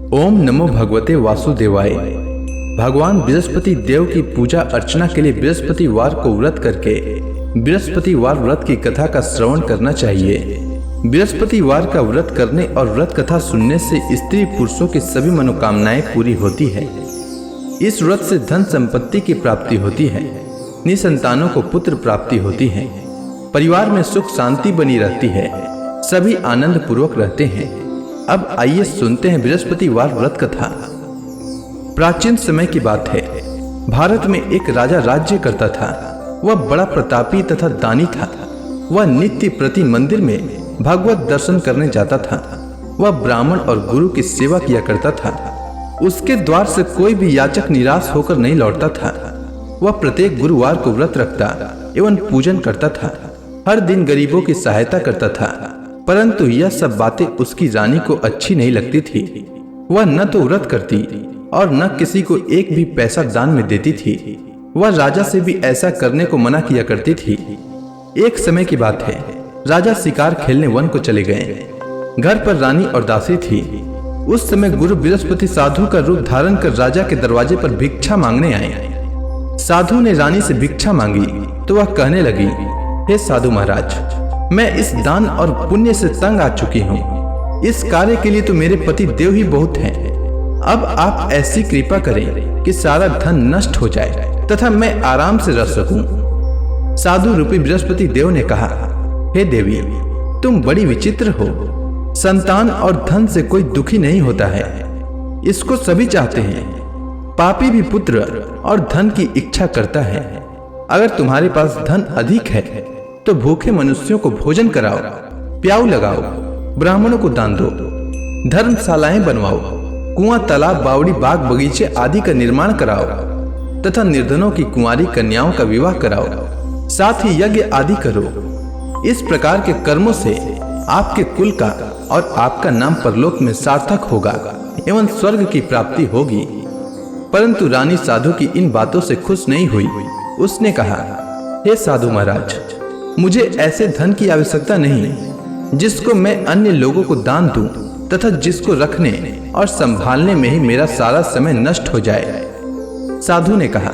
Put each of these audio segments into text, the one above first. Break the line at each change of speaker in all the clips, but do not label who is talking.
ओम नमो भगवते वासुदेवाय। भगवान बृहस्पति देव की पूजा अर्चना के लिए बृहस्पतिवार को व्रत करके बृहस्पतिवार व्रत की कथा का श्रवण करना चाहिए। बृहस्पतिवार का व्रत करने और व्रत कथा सुनने से स्त्री पुरुषों की सभी मनोकामनाएं पूरी होती है। इस व्रत से धन संपत्ति की प्राप्ति होती है, निसंतानों को पुत्र प्राप्ति होती है, परिवार में सुख शांति बनी रहती है, सभी आनंद पूर्वक रहते हैं। अब आइए सुनते हैं बृहस्पतिवार व्रत कथा। प्राचीन समय की बात है। भारत में एक राजा राज्य करता था। वह बड़ा प्रतापी तथा दानी था। वह नित्य प्रति मंदिर में भगवत दर्शन करने जाता था। वह ब्राह्मण और गुरु की सेवा किया करता था। उसके द्वार से कोई भी याचक निराश होकर नहीं लौटता था। वह प्रत्येक गुरुवार को व्रत रखता एवं पूजन करता था। हर दिन गरीबों की सहायता करता था। परंतु यह सब बातें उसकी रानी को अच्छी नहीं लगती थी। वह न तो व्रत करती और न किसी को एक भी पैसा दान में देती थी। वह राजा से भी ऐसा करने को मना किया करती थी। एक समय की बात है। राजा शिकार खेलने वन को चले गए। घर पर रानी और दासी थी। उस समय गुरु बृहस्पति साधु का रूप धारण कर राजा के दरवाजे पर भिक्षा मांगने आए। साधु ने रानी से भिक्षा मांगी तो वह कहने लगी, हे साधु महाराज, मैं इस दान और पुण्य से तंग आ चुकी हूँ। इस कार्य के लिए तो मेरे पति देव ही बहुत हैं। अब आप ऐसी कृपा करें कि सारा धन नष्ट हो जाए तथा मैं आराम से रह सकूं। साधु रूपी बृहस्पति देव ने कहा, हे देवी, तुम बड़ी विचित्र हो। संतान और धन से कोई दुखी नहीं होता है, इसको सभी चाहते हैं। पापी भी पुत्र और धन की इच्छा करता है। अगर तुम्हारे पास धन अधिक है तो भूखे मनुष्यों को भोजन कराओ, प्याऊ लगाओ, ब्राह्मणों को दान दो, धर्मशालाएं बनवाओ, कुआं, तालाब, बावड़ी, बाग, बगीचे आदि का निर्माण कराओ तथा निर्धनों की कुंवारी कन्याओं का विवाह कराओ, साथ ही यज्ञ आदि करो। इस प्रकार के कर्मों से आपके कुल का और आपका नाम परलोक में सार्थक होगा एवं स्वर्ग की प्राप्ति होगी। परंतु रानी साधु की इन बातों से खुश नहीं हुई। उसने कहा, हे साधु महाराज, मुझे ऐसे धन की आवश्यकता नहीं जिसको मैं अन्य लोगों को दान दूं तथा जिसको रखने और संभालने में ही मेरा सारा समय नष्ट हो जाए। साधु ने कहा,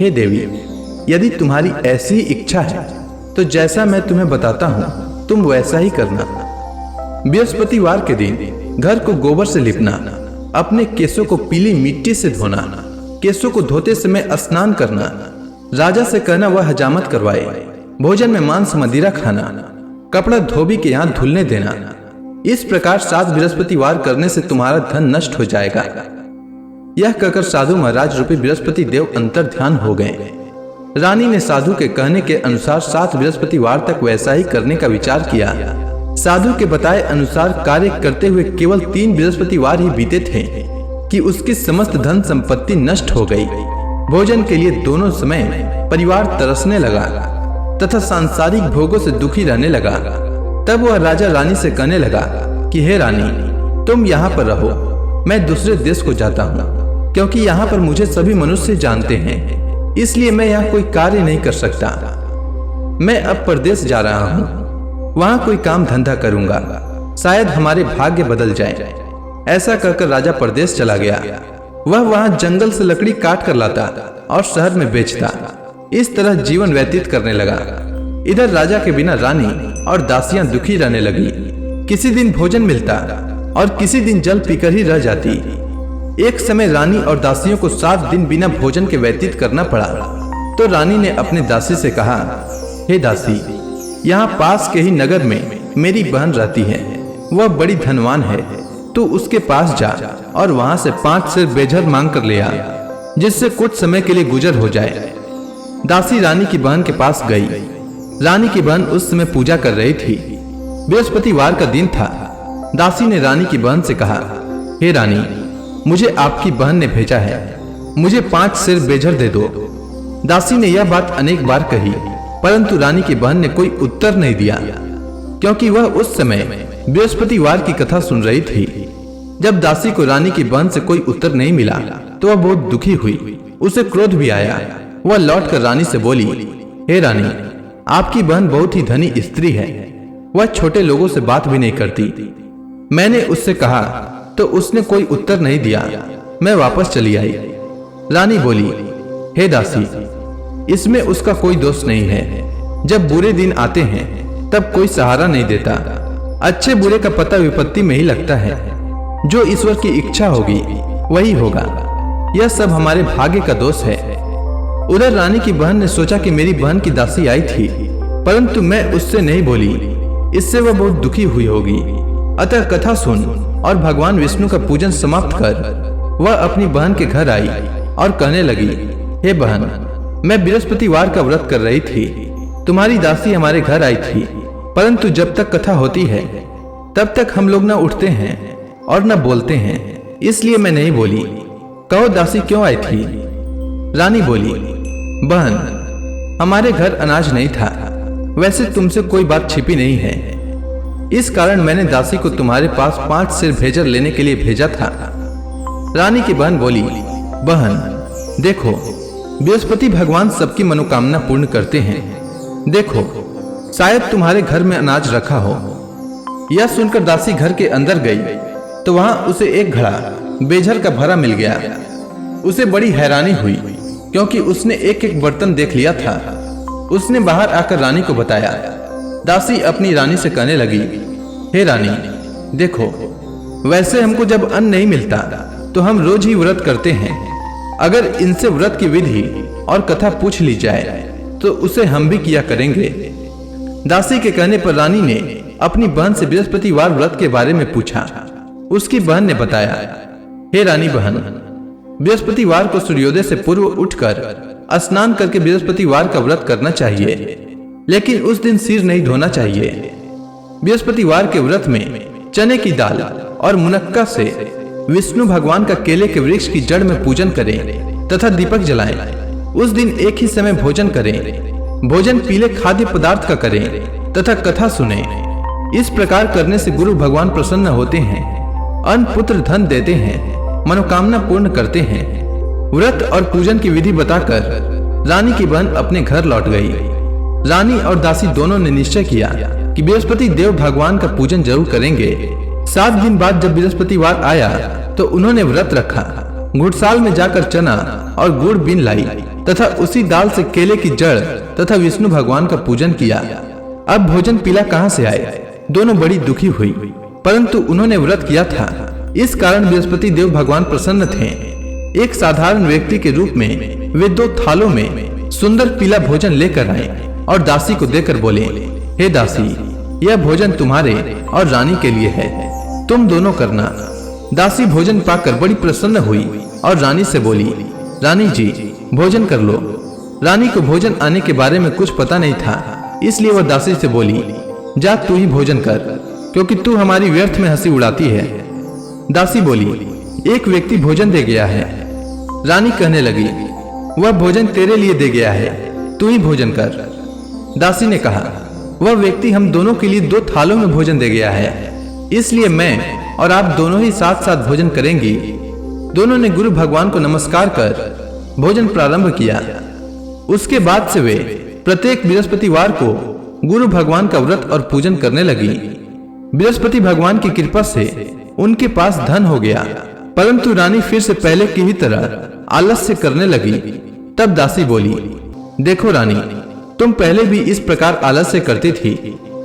हे देवी, यदि तुम्हारी ऐसी इच्छा है तो जैसा मैं तुम्हें बताता हूँ तुम वैसा ही करना। बृहस्पतिवार के दिन घर को गोबर से लिपना, अपने केसों को पीली मिट्टी से धोना, केसों को धोते समय स्नान करना, राजा से कहना वह हजामत करवाए, भोजन में मांस मदिरा खाना, कपड़ा धोबी के यहाँ धुलने देना। इस प्रकार 7 बृहस्पतिवार करने से तुम्हारा धन नष्ट हो जाएगा। यह कहकर साधु महाराज रूपी बृहस्पति देव अंतर ध्यान हो गए। रानी ने साधु के कहने के अनुसार 7 बृहस्पतिवार तक वैसा ही करने का विचार किया। साधु के बताए अनुसार कार्य करते हुए केवल 3 बृहस्पतिवार ही बीते थे कि उसकी समस्त धन संपत्ति नष्ट हो गई। भोजन के लिए दोनों समय परिवार तरसने लगा तथा सांसारिक भोगों से दुखी रहने लगा। तब वह राजा रानी से कहने लगा कि हे रानी, तुम यहाँ पर रहो, मैं दूसरे देश को जाता हूँ, क्योंकि यहाँ पर मुझे सभी मनुष्य जानते हैं, इसलिए मैं यहाँ कोई कार्य नहीं कर सकता। मैं अब परदेश जा रहा हूँ, वहाँ कोई काम धंधा करूंगा, शायद हमारे भाग्य बदल जाए। ऐसा कहकर राजा परदेश चला गया। वह वहाँ जंगल से लकड़ी काट कर लाता और शहर में बेचता। इस तरह जीवन व्यतीत करने लगा। इधर राजा के बिना रानी और दासियां दुखी रहने लगी। किसी दिन भोजन मिलता और किसी दिन जल पीकर ही रह जाती। एक समय रानी और दासियों को 7 दिन बिना भोजन के व्यतीत करना पड़ा। तो रानी ने अपने दासी से कहा, हे दासी, यहाँ पास के ही नगर में मेरी बहन रहती है। वह बड़ी धनवान है, तो उसके पास जा और वहां से 5 सेर बेझर मांग कर ले आ, जिससे कुछ समय के लिए गुजर हो जाए। दासी रानी की बहन के पास गई। रानी की बहन उस समय पूजा कर रही थी। बृहस्पतिवार का दिन था। दासी ने रानी की बहन से कहा, हे रानी, मुझे आपकी बहन ने भेजा है, मुझे 5 सेर बेझर दे दो। दासी ने यह बात अनेक बार कही, परंतु रानी की बहन ने कोई उत्तर नहीं दिया, क्योंकि वह उस समय बृहस्पतिवार की कथा सुन रही थी। जब दासी को रानी की बहन से कोई उत्तर नहीं मिला तो वह बहुत दुखी हुई। उसे क्रोध भी आया। वह लौटकर रानी से बोली, हे रानी, आपकी बहन बहुत ही धनी स्त्री है। वह छोटे लोगों से बात भी नहीं करती। मैंने उससे कहा तो उसने कोई उत्तर नहीं दिया। मैं वापस चली आई। रानी बोली, हे दासी, इसमें उसका कोई दोष नहीं है। जब बुरे दिन आते हैं तब कोई सहारा नहीं देता। अच्छे बुरे का पता विपत्ति में ही लगता है। जो ईश्वर की इच्छा होगी वही होगा। यह सब हमारे भाग्य का दोष है। उधर रानी की बहन ने सोचा कि मेरी बहन की दासी आई थी, परंतु मैं उससे नहीं बोली। इससे वह बहुत दुखी हुई होगी। अतः कथा सुन और भगवान विष्णु का पूजन समाप्त कर वह अपनी बहन के घर आई और कहने लगी, हे बहन, मैं बृहस्पतिवार का व्रत कर रही थी। तुम्हारी दासी हमारे घर आई थी, परंतु जब तक कथा होती है तब तक हम लोग न उठते हैं और न बोलते हैं, इसलिए मैं नहीं बोली। कहो दासी क्यों आई थी? रानी बोली, बहन, हमारे घर अनाज नहीं था। वैसे तुमसे कोई बात छिपी नहीं है। इस कारण मैंने दासी को तुम्हारे पास 5 सेर भेजर लेने के लिए भेजा था। रानी की बहन बोली, बहन देखो, बृहस्पति भगवान सबकी मनोकामना पूर्ण करते हैं। देखो, शायद तुम्हारे घर में अनाज रखा हो। यह सुनकर दासी घर के अंदर गई तो वहां उसे एक घड़ा बेझर का भरा मिल गया। उसे बड़ी हैरानी हुई क्योंकि उसने एक एक बर्तन देख लिया था। उसने बाहर आकर रानी को बताया। दासी अपनी रानी से कहने लगी, हे रानी, देखो, वैसे हमको जब अन्न नहीं मिलता तो हम रोज ही व्रत करते हैं। अगर इनसे व्रत की विधि और कथा पूछ ली जाए तो उसे हम भी किया करेंगे। दासी के कहने पर रानी ने अपनी बहन से बृहस्पतिवार व्रत के बारे में पूछा। उसकी बहन ने बताया, हे रानी बहन, बृहस्पतिवार को सूर्योदय से पूर्व उठकर स्नान करके बृहस्पतिवार का व्रत करना चाहिए, लेकिन उस दिन सिर नहीं धोना चाहिए। बृहस्पतिवार के व्रत में चने की दाल और मुनक्का से विष्णु भगवान का केले के वृक्ष की जड़ में पूजन करें तथा दीपक जलाएं। उस दिन एक ही समय भोजन करें। भोजन पीले खाद्य पदार्थ का करें तथा कथा सुने। इस प्रकार करने से गुरु भगवान प्रसन्न होते हैं, अन्न पुत्र धन देते हैं, मनोकामना पूर्ण करते हैं। व्रत और पूजन की विधि बताकर रानी की बहन अपने घर लौट गई। रानी और दासी दोनों ने निश्चय किया कि बृहस्पति देव भगवान का पूजन जरूर करेंगे। 7 दिन बाद जब बृहस्पतिवार आया तो उन्होंने व्रत रखा। घुड़साल में जाकर चना और गुड़ बीन लाई तथा उसी दाल से केले की जड़ तथा विष्णु भगवान का पूजन किया। अब भोजन पीला कहाँ से आए? दोनों बड़ी दुखी हुई, परंतु उन्होंने व्रत किया था, इस कारण बृहस्पति देव भगवान प्रसन्न थे। एक साधारण व्यक्ति के रूप में वे 2 थालों में सुंदर पीला भोजन लेकर आए और दासी को देकर बोले, हे दासी, यह भोजन तुम्हारे और रानी के लिए है, तुम दोनों करना। दासी भोजन पाकर बड़ी प्रसन्न हुई और रानी से बोली, रानी जी, भोजन कर लो। रानी को भोजन आने के बारे में कुछ पता नहीं था, इसलिए वह दासी से बोली, जा तू ही भोजन कर, क्योंकि तू हमारी व्यर्थ में हंसी उड़ाती है। दासी बोली, एक व्यक्ति भोजन दे गया है। रानी कहने लगी, वह भोजन तेरे लिए दे गया है, तू ही भोजन कर। दासी ने कहा, वह व्यक्ति हम दोनों के लिए 2 थालों में भोजन दे गया है, इसलिए मैं और आप दोनों ही साथ साथ भोजन करेंगी। दोनों ने गुरु भगवान को नमस्कार कर भोजन प्रारंभ किया। उसके बाद से वे प्रत्येक बृहस्पतिवार को गुरु भगवान का व्रत और पूजन करने लगी। बृहस्पति भगवान की कृपा से उनके पास धन हो गया, परंतु रानी फिर से पहले की ही तरह आलस्य करने लगी। तब दासी बोली, देखो रानी, तुम पहले भी इस प्रकार आलस्य करती थी।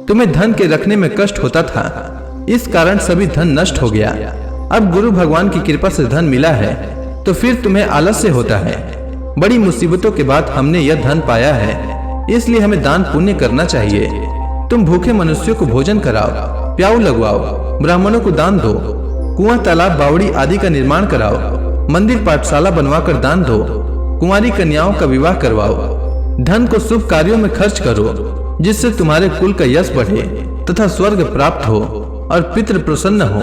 तुम्हें धन के रखने में कष्ट होता था, इस कारण सभी धन नष्ट हो गया। अब गुरु भगवान की कृपा से धन मिला है तो फिर तुम्हें आलस्य होता है। बड़ी मुसीबतों के बाद हमने यह धन पाया है, इसलिए हमें दान पुण्य करना चाहिए। तुम भूखे मनुष्यों को भोजन कराओ, प्याऊ लगवाओ, ब्राह्मणों को दान दो, कुआं तालाब बावड़ी आदि का निर्माण कराओ, मंदिर पाठशाला बनवाकर दान दो, कुंवारी कन्याओं का विवाह करवाओ। धन को शुभ कार्यों में खर्च करो, जिससे तुम्हारे कुल का यश बढ़े तथा स्वर्ग प्राप्त हो और पितृ प्रसन्न हो।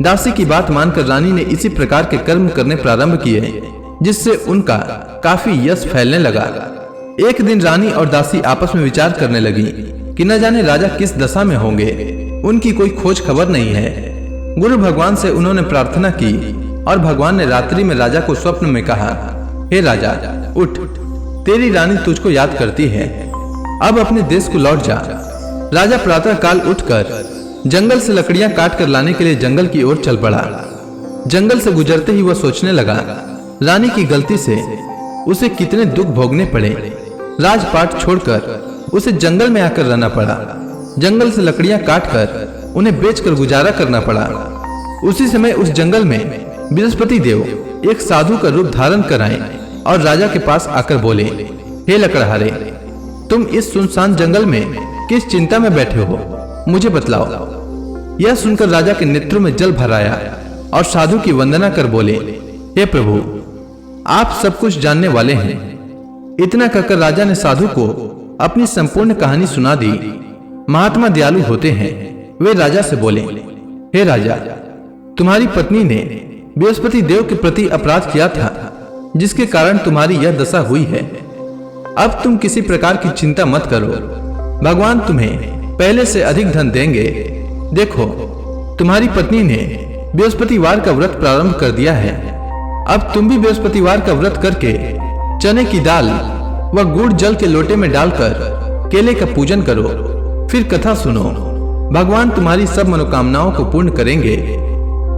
दासी की बात मानकर रानी ने इसी प्रकार के कर्म करने प्रारंभ किए, जिससे उनका काफी यश फैलने लगा। एक दिन रानी और दासी आपस में विचार करने लगी कि न जाने राजा किस दशा में होंगे, उनकी कोई खोज खबर नहीं है। गुरु भगवान से उन्होंने प्रार्थना की और भगवान ने रात्रि में राजा को स्वप्न में कहा, हे राजा, उठ, तेरी रानी तुझको याद करती है, अब अपने देश को लौट जा। राजा प्रातः काल उठकर जंगल से लकड़ियां काट कर लाने के लिए जंगल की ओर चल पड़ा। जंगल से गुजरते ही वह सोचने लगा, रानी की गलती से उसे कितने दुख भोगने पड़े। राजपाट छोड़कर उसे जंगल में आकर रहना पड़ा। जंगल से लकड़ियां काटकर उन्हें बेचकर गुजारा करना पड़ा। उसी समय उस जंगल में बृहस्पति देव एक साधु का रूप धारण कर आए और राजा के पास आकर बोले, हे लकड़हारे, तुम इस सुनसान जंगल में किस चिंता में बैठे हो, मुझे बतलाओ। यह सुनकर राजा के नेत्रों में जल भर आया और साधु की वंदना कर बोले, हे प्रभु, आप सब कुछ जानने वाले हैं। इतना कहकर राजा ने साधु को अपनी संपूर्ण कहानी सुना दी। महात्मा दयालु होते हैं। वे राजा से बोले, हे राजा, तुम्हारी पत्नी ने बृहस्पति देव के प्रति अपराध किया था, जिसके कारण तुम्हारी यह दशा हुई है। अब तुम किसी प्रकार की चिंता मत करो, भगवान तुम्हें पहले से अधिक धन देंगे। देखो, तुम्हारी पत्नी ने बृहस्पतिवार का व्रत प्रारंभ कर दिया है। अब तुम भी बृहस्पतिवार का व्रत करके चने की दाल व गुड़ जल के लोटे में डालकर केले का पूजन करो, फिर कथा सुनो। भगवान तुम्हारी सब मनोकामनाओं को पूर्ण करेंगे।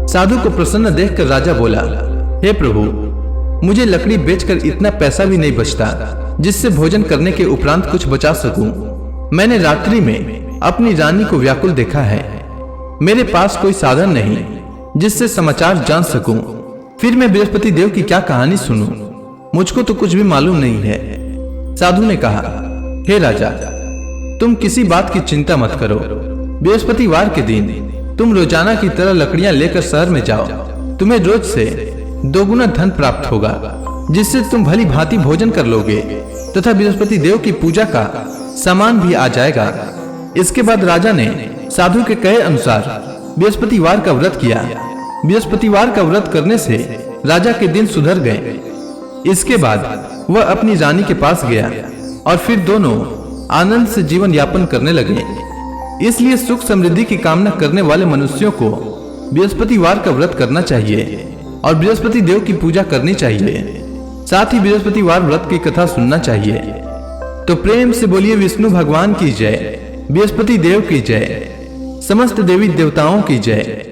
साधु को प्रसन्न देखकर राजा बोला, हे प्रभु, मुझे लकड़ी बेचकर इतना पैसा भी नहीं बचता जिससे भोजन करने के उपरांत कुछ बचा सकूं। मैंने रात्रि में अपनी रानी को व्याकुल देखा है। मेरे पास कोई साधन नहीं जिससे समाचार जान सकूं। फिर मैं बृहस्पति देव की क्या कहानी सुनूं? मुझको तो कुछ भी मालूम नहीं है। साधु ने कहा, हे राजा, तुम किसी बात की चिंता मत करो। बृहस्पतिवार के दिन तुम रोजाना की तरह लकड़ियां लेकर शहर में जाओ। तुम्हें रोज से 2 गुना धन प्राप्त होगा, जिससे तुम भली भांति भोजन कर लोगे तथा बृहस्पति देव की पूजा का सामान भी आ जाएगा। इसके बाद राजा ने साधु के कहे अनुसार बृहस्पतिवार का व्रत किया। बृहस्पतिवार का व्रत करने से राजा के दिन सुधर गए। इसके बाद वह अपनी रानी के पास गया और फिर दोनों आनंद से जीवन यापन करने लगे। इसलिए सुख समृद्धि की कामना करने वाले मनुष्यों को बृहस्पतिवार का व्रत करना चाहिए और बृहस्पति देव की पूजा करनी चाहिए। साथ ही बृहस्पतिवार व्रत की कथा सुनना चाहिए। तो प्रेम से बोलिए विष्णु भगवान की जय, बृहस्पति देव की जय, समस्त देवी देवताओं की जय।